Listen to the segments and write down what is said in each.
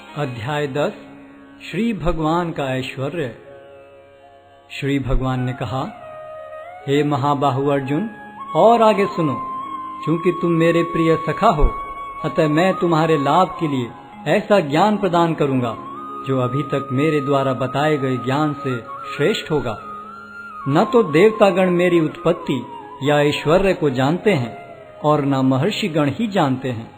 अध्याय 10 श्री भगवान का ऐश्वर्य। श्री भगवान ने कहा, हे महाबाहु अर्जुन, और आगे सुनो। चूंकि तुम मेरे प्रिय सखा हो, अतः मैं तुम्हारे लाभ के लिए ऐसा ज्ञान प्रदान करूंगा जो अभी तक मेरे द्वारा बताए गए ज्ञान से श्रेष्ठ होगा। न तो देवतागण मेरी उत्पत्ति या ऐश्वर्य को जानते हैं और न महर्षिगण ही जानते हैं,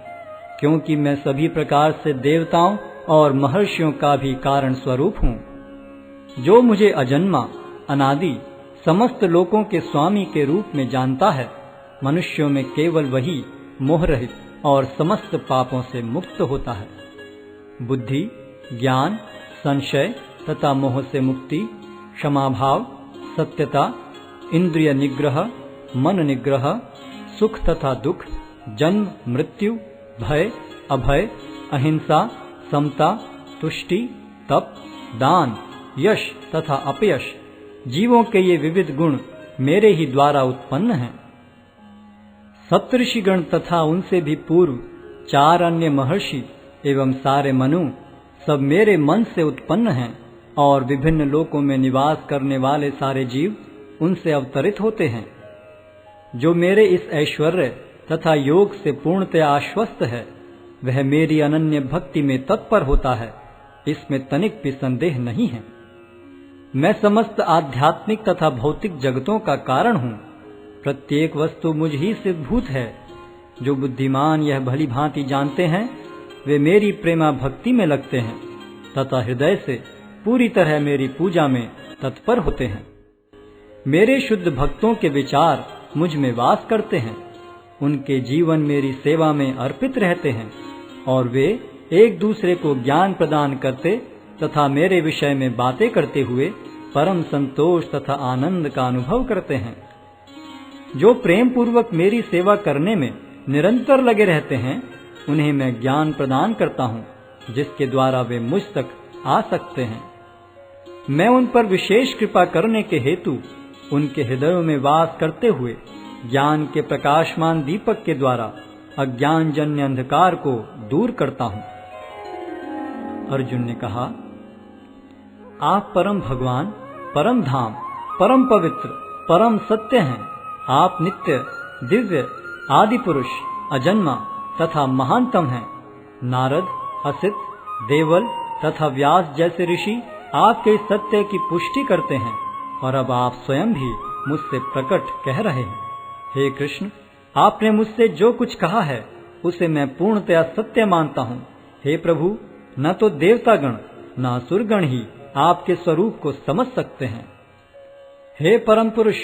क्योंकि मैं सभी प्रकार से देवताओं और महर्षियों का भी कारण स्वरूप हूँ। जो मुझे अजन्मा, अनादि, समस्त लोकों के स्वामी के रूप में जानता है, मनुष्यों में केवल वही मोह रहित और समस्त पापों से मुक्त होता है। बुद्धि, ज्ञान, संशय तथा मोह से मुक्ति, क्षमाभाव, सत्यता, इंद्रिय निग्रह, मन निग्रह, सुख तथा दुख, जन्म मृत्यु, भय अभय, अहिंसा, समता, तुष्टि, तप, दान, यश तथा अपयश, जीवों के ये विविध गुण मेरे ही द्वारा उत्पन्न हैं। सप्तऋषिगण तथा उनसे भी पूर्व 4 अन्य महर्षि एवं सारे मनु सब मेरे मन से उत्पन्न हैं, और विभिन्न लोकों में निवास करने वाले सारे जीव उनसे अवतरित होते हैं। जो मेरे इस ऐश्वर्य तथा योग से पूर्णतया आश्वस्त है, वह मेरी अनन्य भक्ति में तत्पर होता है, इसमें तनिक भी संदेह नहीं है। मैं समस्त आध्यात्मिक तथा भौतिक जगतों का कारण हूँ। प्रत्येक वस्तु मुझ ही से भूत है। जो बुद्धिमान यह भली भांति जानते हैं, वे मेरी प्रेमा भक्ति में लगते हैं तथा हृदय से पूरी तरह मेरी पूजा में तत्पर होते हैं। मेरे शुद्ध भक्तों के विचार मुझ में वास करते हैं। उनके जीवन मेरी सेवा में अर्पित रहते हैं, और वे एक दूसरे को ज्ञान प्रदान करते तथा मेरे विषय में बातें करते हुए परम संतोष तथा आनंद का अनुभव करते हैं। जो प्रेम पूर्वक मेरी सेवा करने में निरंतर लगे रहते हैं, उन्हें मैं ज्ञान प्रदान करता हूँ, जिसके द्वारा वे मुझ तक आ सकते हैं। मैं उन पर विशेष कृपा करने के हेतु उनके हृदयों में वास करते हुए ज्ञान के प्रकाशमान दीपक के द्वारा अज्ञान जन्य अंधकार को दूर करता हूँ। अर्जुन ने कहा, आप परम भगवान, परम धाम, परम पवित्र, परम सत्य हैं। आप नित्य, दिव्य, आदि पुरुष, अजन्मा तथा महानतम हैं। नारद, असित, देवल तथा व्यास जैसे ऋषि आपके सत्य की पुष्टि करते हैं, और अब आप स्वयं भी मुझसे प्रकट कह रहे हैं। हे कृष्ण, आपने मुझसे जो कुछ कहा है उसे मैं पूर्णतया सत्य मानता हूँ। हे प्रभु, न तो देवतागण न असुरगण ही आपके स्वरूप को समझ सकते हैं। हे परम पुरुष,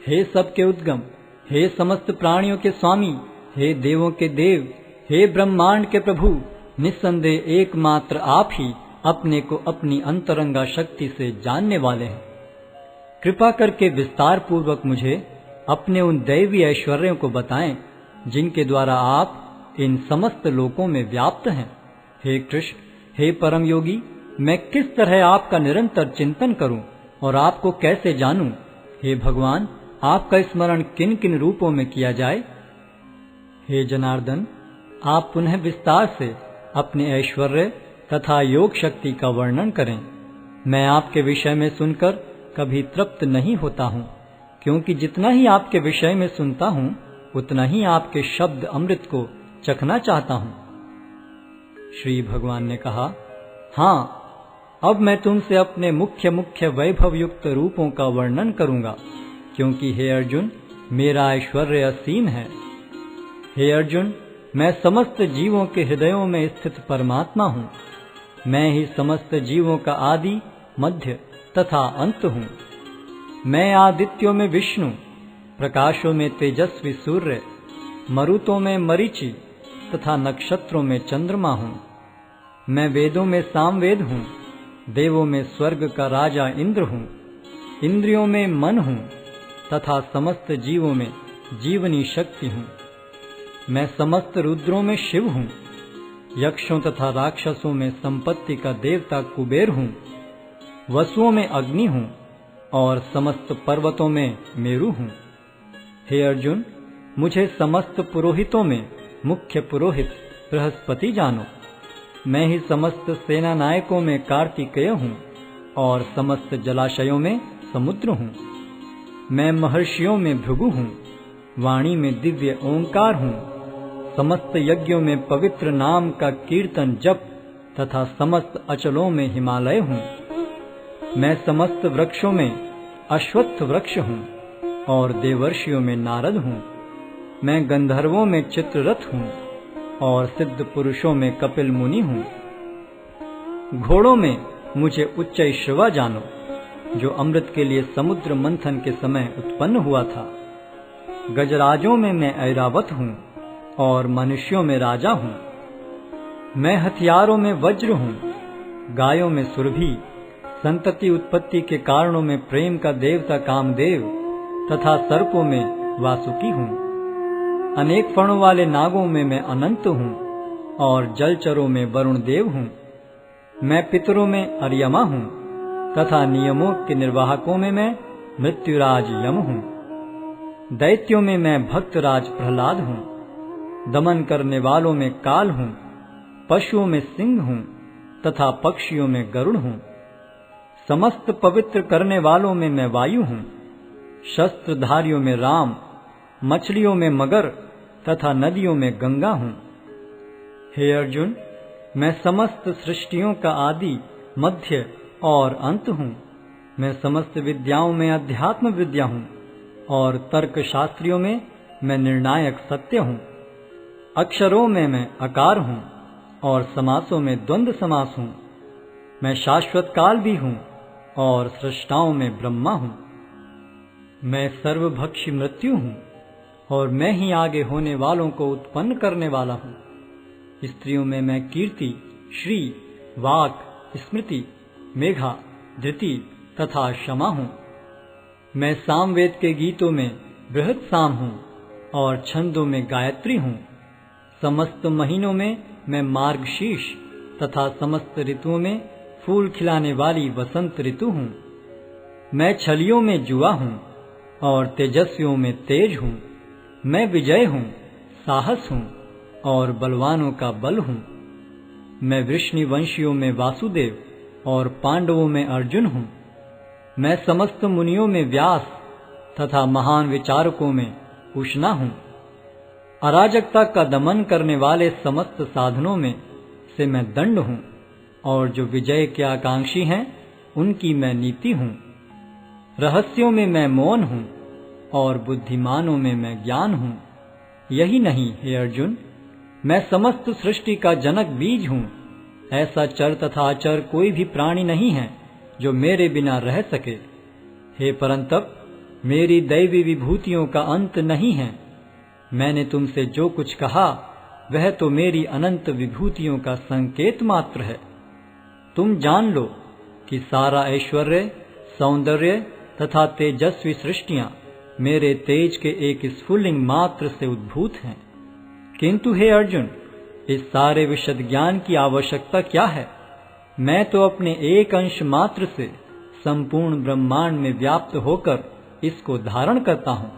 हे सबके उद्गम, हे समस्त प्राणियों के स्वामी, हे देवों के देव, हे ब्रह्मांड के प्रभु, निस्संदेह एकमात्र आप ही अपने को अपनी अंतरंगा शक्ति से जानने वाले हैं। कृपा करके विस्तार पूर्वक मुझे अपने उन दैवी ऐश्वर्यों को बताएं, जिनके द्वारा आप इन समस्त लोकों में व्याप्त हैं। हे कृष्ण, हे परम योगी, मैं किस तरह आपका निरंतर चिंतन करूं और आपको कैसे जानूं? हे भगवान, आपका स्मरण किन किन रूपों में किया जाए? हे जनार्दन, आप पुनः विस्तार से अपने ऐश्वर्य तथा योग शक्ति का वर्णन करें। मैं आपके विषय में सुनकर कभी तृप्त नहीं होता हूँ, क्योंकि जितना ही आपके विषय में सुनता हूँ, उतना ही आपके शब्द अमृत को चखना चाहता हूँ। श्री भगवान ने कहा, हाँ, अब मैं तुमसे अपने मुख्य मुख्य वैभव युक्त रूपों का वर्णन करूंगा, क्योंकि हे अर्जुन, मेरा ऐश्वर्य असीम है। हे अर्जुन, मैं समस्त जीवों के हृदयों में स्थित परमात्मा हूँ। मैं ही समस्त जीवों का आदि, मध्य तथा अंत हूँ। मैं आदित्यों में विष्णु, प्रकाशों में तेजस्वी सूर्य, मरुतों में मरीचि तथा नक्षत्रों में चंद्रमा हूँ। मैं वेदों में सामवेद हूँ, देवों में स्वर्ग का राजा इंद्र हूँ, इंद्रियों में मन हूँ तथा समस्त जीवों में जीवनी शक्ति हूँ। मैं समस्त रुद्रों में शिव हूँ, यक्षों तथा राक्षसों में संपत्ति का देवता कुबेर हूँ, वसुओं में अग्नि हूँ और समस्त पर्वतों में मेरु हूँ। हे अर्जुन, मुझे समस्त पुरोहितों में मुख्य पुरोहित बृहस्पति जानो। मैं ही समस्त सेना नायकों में कार्तिकेय हूँ और समस्त जलाशयों में समुद्र हूँ। मैं महर्षियों में भृगु हूँ, वाणी में दिव्य ओंकार हूँ, समस्त यज्ञों में पवित्र नाम का कीर्तन जप तथा समस्त अचलों में हिमालय हूँ। मैं समस्त वृक्षों में अश्वत्थ वृक्ष हूँ और देवर्षियों में नारद हूँ। मैं गंधर्वों में चित्ररथ हूँ और सिद्ध पुरुषों में कपिल मुनि हूँ। घोड़ों में मुझे उच्चैश्रवा जानो, जो अमृत के लिए समुद्र मंथन के समय उत्पन्न हुआ था। गजराजों में मैं ऐरावत हूँ और मनुष्यों में राजा हूँ। मैं हथियारों में वज्र हूँ, गायों में सुरभि, संतति उत्पत्ति के कारणों में प्रेम का देवता कामदेव तथा सर्पों में वासुकी हूँ। अनेक फणों वाले नागों में मैं अनंत हूँ और जलचरों में वरुण देव हूँ। मैं पितरों में अर्यमा हूँ तथा नियमों के निर्वाहकों में मैं मृत्युराज यम हूँ। दैत्यों में मैं भक्तराज प्रहलाद हूँ। दमन करने वालों में काल हूँ, पशुओं में सिंह हूँ तथा पक्षियों में गरुड़ हूँ। समस्त पवित्र करने वालों में मैं वायु हूँ। शस्त्रधारियों में राम, मछलियों में मगर तथा नदियों में गंगा हूँ। हे अर्जुन, मैं समस्त सृष्टियों का आदि, मध्य और अंत हूँ। मैं समस्त विद्याओं में अध्यात्म विद्या हूँ और तर्क शास्त्रियों में मैं निर्णायक सत्य हूँ। अक्षरों में मैं अकार हूँ और समासों में द्वंद्व समास हूँ। मैं शाश्वत काल भी हूँ और सृष्टाओं में ब्रह्मा हूँ। मैं सर्वभक्षी मृत्यु हूँ और मैं ही आगे होने वालों को उत्पन्न करने वाला हूँ। स्त्रियों में मैं कीर्ति, श्री, वाक, स्मृति, मेघा, धृति तथा क्षमा हूँ। मैं सामवेद के गीतों में बृहत् साम हूँ और छंदों में गायत्री हूँ। समस्त महीनों में मैं मार्गशीर्ष तथा समस्त ऋतुओं में फूल खिलाने वाली वसंत ऋतु हूँ। मैं छलियों में जुआ हूँ और तेजस्वियों में तेज हूँ। मैं विजय हूँ, साहस हूँ और बलवानों का बल हूँ। मैं वृष्णिवंशियों में वासुदेव और पांडवों में अर्जुन हूँ। मैं समस्त मुनियों में व्यास तथा महान विचारकों में उष्णा हूँ। अराजकता का दमन करने वाले समस्त साधनों में से मैं दंड हूँ और जो विजय के आकांक्षी हैं उनकी मैं नीति हूँ। रहस्यों में मैं मौन हूँ और बुद्धिमानों में मैं ज्ञान हूँ। यही नहीं हे अर्जुन, मैं समस्त सृष्टि का जनक बीज हूँ। ऐसा चर तथा अचर कोई भी प्राणी नहीं है जो मेरे बिना रह सके। हे परंतप, मेरी दैवी विभूतियों का अंत नहीं है। मैंने तुमसे जो कुछ कहा वह तो मेरी अनंत विभूतियों का संकेत मात्र है। तुम जान लो कि सारा ऐश्वर्य, सौंदर्य तथा तेजस्वी सृष्टियां मेरे तेज के एक स्फुल्लिंग मात्र से उद्भूत हैं। किंतु हे अर्जुन, इस सारे विशद ज्ञान की आवश्यकता क्या है? मैं तो अपने एक अंश मात्र से संपूर्ण ब्रह्मांड में व्याप्त होकर इसको धारण करता हूँ।